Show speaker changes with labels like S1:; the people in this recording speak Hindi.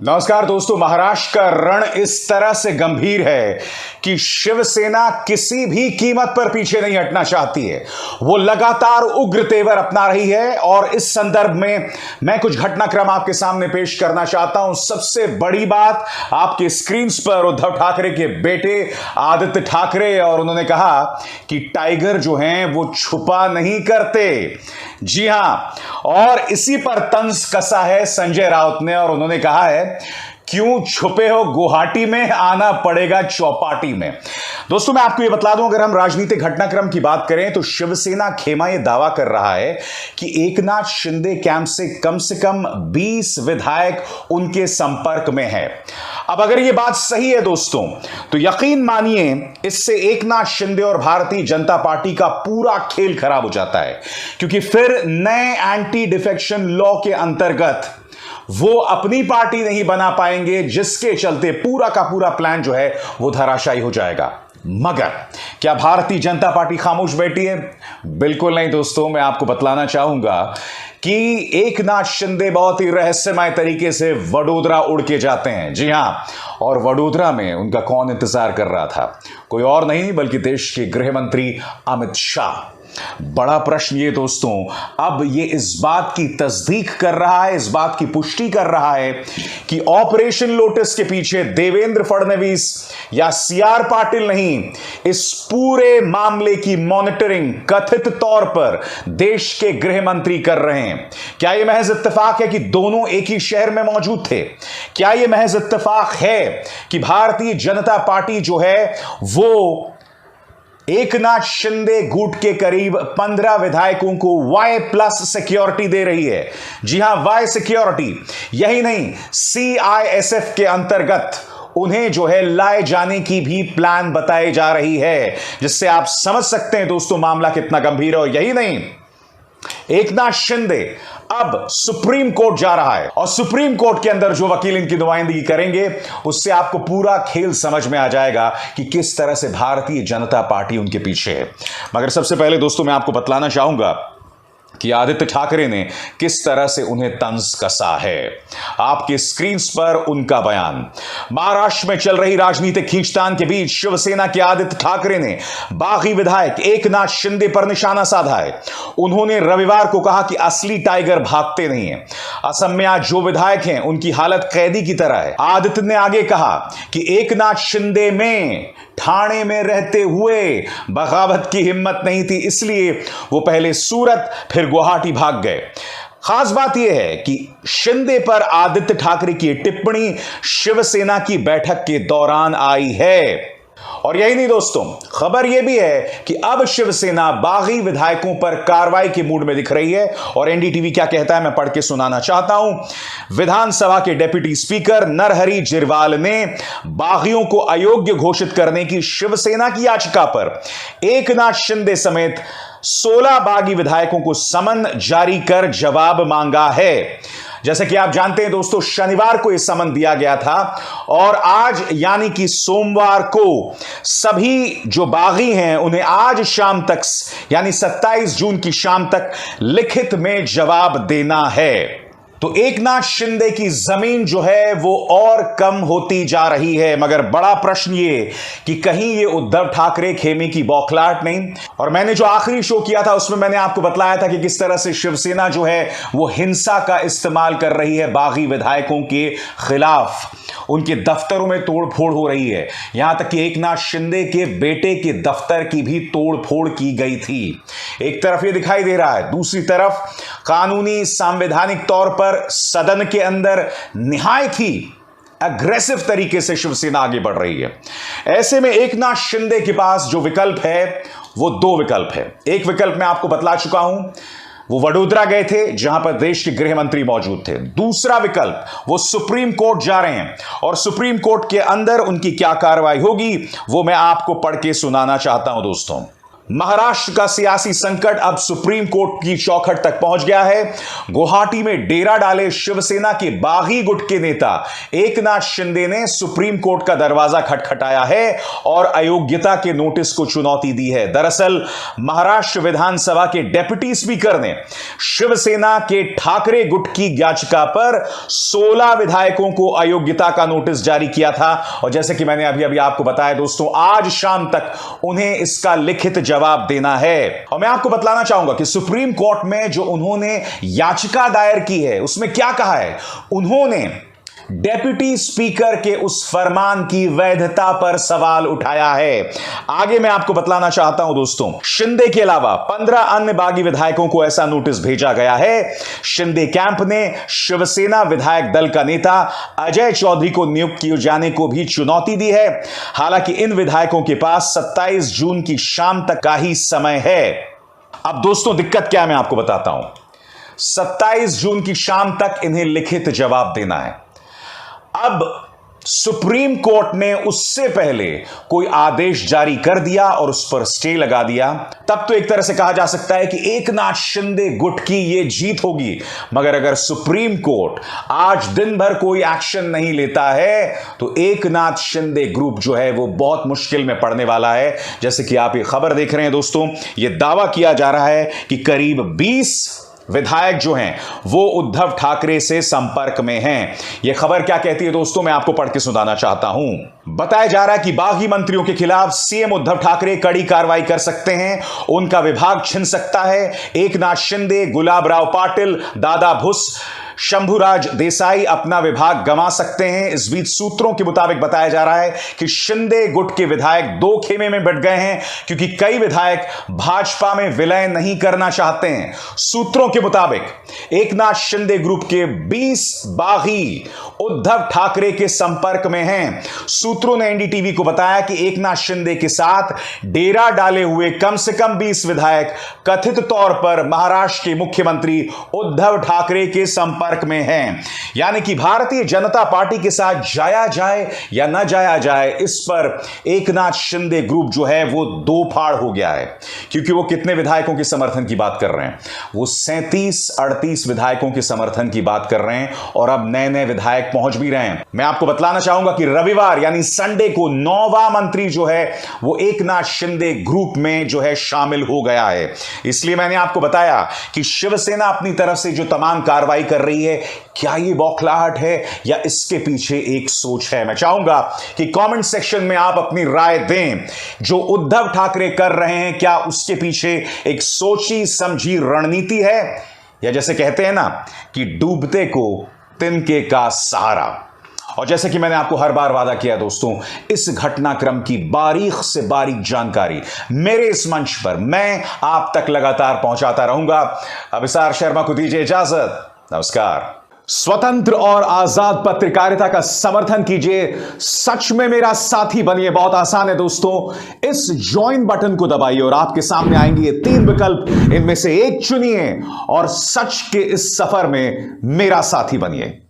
S1: नमस्कार दोस्तों। महाराष्ट्र का रण इस तरह से गंभीर है कि शिवसेना किसी भी कीमत पर पीछे नहीं हटना चाहती है। वो लगातार उग्र तेवर अपना रही है और इस संदर्भ में मैं कुछ घटनाक्रम आपके सामने पेश करना चाहता हूं। सबसे बड़ी बात, आपके स्क्रीन पर उद्धव ठाकरे के बेटे आदित्य ठाकरे, और उन्होंने कहा कि टाइगर जो हैं वो छुपा नहीं करते। जी हां, और इसी पर तंज कसा है संजय राउत ने, और उन्होंने कहा है क्यों छुपे हो गुवाहाटी में, आना पड़ेगा चौपाटी में। दोस्तों मैं आपको यह बता दूं, अगर हम राजनीतिक घटनाक्रम की बात करें तो शिवसेना खेमा यह दावा कर रहा है कि एकनाथ शिंदे कैंप से कम 20 विधायक उनके संपर्क में है। अब अगर यह बात सही है दोस्तों, तो यकीन मानिए इससे एकनाथ शिंदे और भारतीय जनता पार्टी का पूरा खेल खराब हो जाता है, क्योंकि फिर नए एंटी डिफेक्शन लॉ के अंतर्गत वो अपनी पार्टी नहीं बना पाएंगे, जिसके चलते पूरा का पूरा प्लान जो है वो धराशायी हो जाएगा। मगर क्या भारतीय जनता पार्टी खामोश बैठी है? बिल्कुल नहीं दोस्तों। मैं आपको बतलाना चाहूंगा कि एकनाथ शिंदे बहुत ही रहस्यमय तरीके से वडोदरा उड़ के जाते हैं। जी हां, और वडोदरा में उनका कौन इंतजार कर रहा था? कोई और नहीं बल्कि देश के गृह मंत्री अमित शाह। बड़ा प्रश्न ये दोस्तों, अब ये इस बात की तस्दीक कर रहा है, इस बात की पुष्टि कर रहा है कि ऑपरेशन लोटस के पीछे देवेंद्र फडणवीस या सीआर पाटिल नहीं, इस पूरे मामले की मॉनिटरिंग कथित तौर पर देश के गृह मंत्री कर रहे हैं। क्या यह महज इत्तेफाक है कि दोनों एक ही शहर में मौजूद थे? क्या यह महज इत्तेफाक है कि भारतीय जनता पार्टी जो है वो एकनाथ शिंदे गुट के करीब 15 विधायकों को Y+ सिक्योरिटी दे रही है? जी हां, Y सिक्योरिटी। यही नहीं, CISF के अंतर्गत उन्हें जो है लाए जाने की भी प्लान बताई जा रही है, जिससे आप समझ सकते हैं दोस्तों मामला कितना गंभीर है। यही नहीं, एकनाथ शिंदे अब सुप्रीम कोर्ट जा रहा है, और सुप्रीम कोर्ट के अंदर जो वकील इनकी नुमाइंदगी करेंगे उससे आपको पूरा खेल समझ में आ जाएगा कि किस तरह से भारतीय जनता पार्टी उनके पीछे है। मगर सबसे पहले दोस्तों मैं आपको बतलाना चाहूंगा कि आदित्य ठाकरे ने किस तरह से उन्हें तंज कसा है। आपके स्क्रीन पर उनका बयान। महाराष्ट्र में चल रही राजनीतिक खींचतान के बीच शिवसेना के आदित्य ठाकरे ने बागी विधायक एकनाथ शिंदे पर निशाना साधा है। उन्होंने रविवार को कहा कि असली टाइगर भागते नहीं है। असम में आज जो विधायक हैं उनकी हालत कैदी की तरह है। आदित्य ने आगे कहा कि एकनाथ शिंदे में ठाणे में रहते हुए बगावत की हिम्मत नहीं थी, इसलिए वो पहले सूरत फिर गुवाहाटी भाग गए। खास बात यह है कि शिंदे पर आदित्य ठाकरे की टिप्पणी शिवसेना की बैठक के दौरान आई है। और यही नहीं दोस्तों, खबर यह भी है कि अब शिवसेना बागी विधायकों पर कार्रवाई के मूड में दिख रही है। और एनडीटीवी क्या कहता है मैं पढ़ के सुनाना चाहता हूं। विधानसभा के डिप्टी स्पीकर नरहरि जिरवाल ने बागियों को अयोग्य घोषित करने की शिवसेना की याचिका पर एकनाथ शिंदे समेत 16 बागी विधायकों को समन जारी कर जवाब मांगा है। जैसे कि आप जानते हैं दोस्तों, शनिवार को यह समन दिया गया था, और आज यानी कि सोमवार को सभी जो बागी हैं उन्हें आज शाम तक यानी 27 जून की शाम तक लिखित में जवाब देना है। तो एकनाथ शिंदे की जमीन जो है वो और कम होती जा रही है। मगर बड़ा प्रश्न ये कि कहीं ये उद्धव ठाकरे खेमे की बौखलाहट नहीं। और मैंने जो आखिरी शो किया था उसमें मैंने आपको बतलाया था कि किस तरह से शिवसेना जो है वो हिंसा का इस्तेमाल कर रही है बागी विधायकों के खिलाफ। उनके दफ्तरों में तोड़फोड़ हो रही है, यहां तक कि एकनाथ शिंदे के बेटे के दफ्तर की भी तोड़फोड़ की गई थी। एक तरफ ये दिखाई दे रहा है, दूसरी तरफ कानूनी संवैधानिक तौर पर सदन के अंदर निहायत ही अग्रेसिव तरीके से शिवसेना आगे बढ़ रही है। ऐसे में एकनाथ शिंदे के पास जो विकल्प है वो दो विकल्प है। एक विकल्प मैं आपको बतला चुका हूं, वो वडोदरा गए थे जहां पर देश के गृह मंत्री मौजूद थे। दूसरा विकल्प, वो सुप्रीम कोर्ट जा रहे हैं, और सुप्रीम कोर्ट के अंदर उनकी क्या कार्रवाई होगी वो मैं आपको पढ़ के सुनाना चाहता हूं दोस्तों। महाराष्ट्र का सियासी संकट अब सुप्रीम कोर्ट की चौखट तक पहुंच गया है। गुवाहाटी में डेरा डाले शिवसेना के बागी गुट के नेता एकनाथ शिंदे ने सुप्रीम कोर्ट का दरवाजा खटखटाया है और अयोग्यता के नोटिस को चुनौती दी है। दरअसल महाराष्ट्र विधानसभा के डेप्यूटी स्पीकर ने शिवसेना के ठाकरे गुट की याचिका पर 16 विधायकों को अयोग्यता का नोटिस जारी किया था और जैसे कि मैंने अभी आपको बताया दोस्तों, आज शाम तक उन्हें इसका लिखित जवाब देना है। और मैं आपको बतलाना चाहूंगा कि सुप्रीम कोर्ट में जो उन्होंने याचिका दायर की है उसमें क्या कहा है। उन्होंने डेप्यूटी स्पीकर के उस फरमान की वैधता पर सवाल उठाया है। आगे मैं आपको बतलाना चाहता हूं दोस्तों, शिंदे के अलावा 15 अन्य बागी विधायकों को ऐसा नोटिस भेजा गया है। शिंदे कैंप ने शिवसेना विधायक दल का नेता अजय चौधरी को नियुक्त किए जाने को भी चुनौती दी है। हालांकि इन विधायकों के पास 27 जून की शाम तक का ही समय है। अब दोस्तों दिक्कत क्या है मैं आपको बताता हूं। 27 जून की शाम तक इन्हें लिखित जवाब देना है। अब सुप्रीम कोर्ट ने उससे पहले कोई आदेश जारी कर दिया और उस पर स्टे लगा दिया, तब तो एक तरह से कहा जा सकता है कि एकनाथ शिंदे गुट की यह जीत होगी। मगर अगर सुप्रीम कोर्ट आज दिन भर कोई एक्शन नहीं लेता है तो एकनाथ शिंदे ग्रुप जो है वो बहुत मुश्किल में पड़ने वाला है। जैसे कि आप ये खबर देख रहे हैं दोस्तों, यह दावा किया जा रहा है कि करीब 20 विधायक जो हैं वो उद्धव ठाकरे से संपर्क में हैं। यह खबर क्या कहती है दोस्तों, मैं आपको पढ़ के सुनाना चाहता हूं। बताया जा रहा है कि बागी मंत्रियों के खिलाफ सीएम उद्धव ठाकरे कड़ी कार्रवाई कर सकते हैं, उनका विभाग छिन सकता है। एकनाथ शिंदे, गुलाब राव पाटिल, दादा भुस, शंभुराज देसाई अपना विभाग गंवा सकते हैं। इस बीच सूत्रों के मुताबिक बताया जा रहा है कि शिंदे गुट के विधायक दो खेमे में बट गए हैं क्योंकि कई विधायक भाजपा में विलय नहीं करना चाहते हैं। सूत्रों के मुताबिक एकनाथ शिंदे ग्रुप के 20 बागी उद्धव ठाकरे के संपर्क में हैं। सूत्रों ने एनडीटीवी को बताया कि एकनाथ शिंदे के साथ डेरा डाले हुए कम से कम 20 विधायक कथित तौर पर महाराष्ट्र के मुख्यमंत्री उद्धव ठाकरे के संपर्क में हैं। यानी कि भारतीय जनता पार्टी के साथ जाया जाए या न जाया जाए, इस पर एकनाथ शिंदे ग्रुप जो है वो दो फाड़ हो गया है। क्योंकि वो कितने विधायकों के समर्थन की बात कर रहे हैं, वो 37-38 विधायकों के समर्थन की बात कर रहे हैं और अब नए नए विधायक पहुंच भी रहे हैं। मैं आपको बतलाना चाहूंगा कि रविवार यानी संडे को 9वां मंत्री जो है वो एकनाथ शिंदे ग्रुप में जो है शामिल हो गया है। इसलिए मैंने आपको बताया कि शिवसेना अपनी तरफ से जो तमाम कार्रवाई कर रही है, क्या ये बौखलाहट है या इसके पीछे एक सोच है। मैं चाहूंगा कि कमेंट सेक्शन में आप अपनी राय दें। जो उद्धव ठाकरे कर रहे हैं, क्या उसके पीछे एक सोची समझी रणनीति है या जैसे कहते हैं ना कि डूबते को तिनके का सहारा। और जैसे कि मैंने आपको हर बार वादा किया दोस्तों, इस घटनाक्रम की बारीक से बारीक जानकारी मेरे इस मंच पर मैं आप तक लगातार पहुंचाता रहूंगा। अभिसार शर्मा को दीजिए इजाजत। नमस्कार। स्वतंत्र और आजाद पत्रकारिता का समर्थन कीजिए, सच में मेरा साथी बनिए। बहुत आसान है दोस्तों, इस ज्वाइन बटन को दबाइए और आपके सामने आएंगे ये 3 विकल्प, इनमें से एक चुनिए और सच के इस सफर में मेरा साथी बनिए।